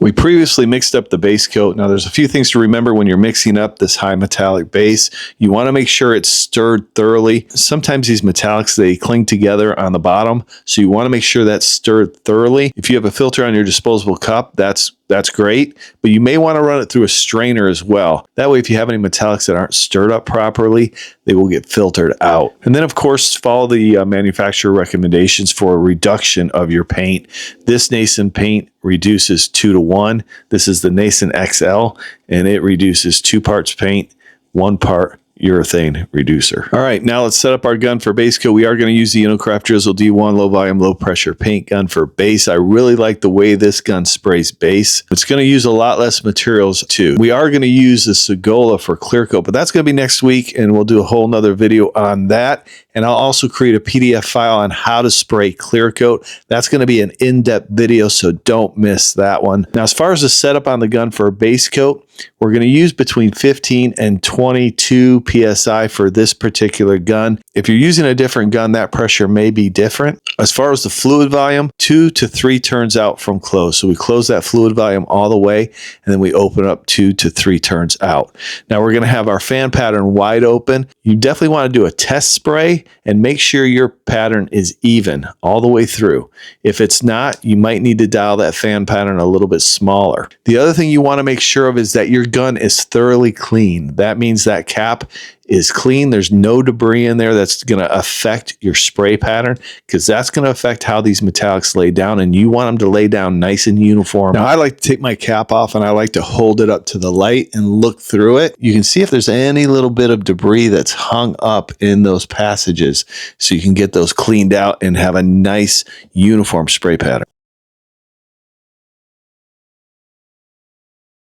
We previously mixed up the base coat. Now there's a few things to remember when you're mixing up this high metallic base. You want to make sure it's stirred thoroughly. Sometimes these metallics, they cling together on the bottom, so you want to make sure that's stirred thoroughly. If you have a filter on your disposable cup, that's great, but you may want to run it through a strainer as well. That way, if you have any metallics that aren't stirred up properly, they will get filtered out. And then, of course, follow the manufacturer recommendations for a reduction of your paint. This Nason paint reduces 2 to 1. This is the Nason XL, and it reduces 2 parts paint, 1 part urethane reducer. All right, now let's set up our gun for base coat. We are going to use the Intercraft Drizzle D1 low volume, low pressure paint gun for base. I really like the way this gun sprays base. It's going to use a lot less materials too. We are going to use the Segola for clear coat, but that's going to be next week, and we'll do a whole nother video on that. And I'll also create a PDF file on how to spray clear coat. That's going to be an in-depth video, so don't miss that one. Now, as far as the setup on the gun for a base coat, we're going to use between 15 and 22 PSI for this particular gun. If you're using a different gun, that pressure may be different. As far as the fluid volume, 2 to 3 turns out from close. So we close that fluid volume all the way, and then we open up 2 to 3 turns out. Now we're going to have our fan pattern wide open. You definitely want to do a test spray and make sure your pattern is even all the way through. If it's not, you might need to dial that fan pattern a little bit smaller. The other thing you want to make sure of is that your gun is thoroughly clean. That means that cap is clean. There's no debris in there that's going to affect your spray pattern, because that's going to affect how these metallics lay down, and you want them to lay down nice and uniform. Now I like to take my cap off and I like to hold it up to the light and look through it. You can see if there's any little bit of debris that's hung up in those passages, so you can get those cleaned out and have a nice uniform spray pattern.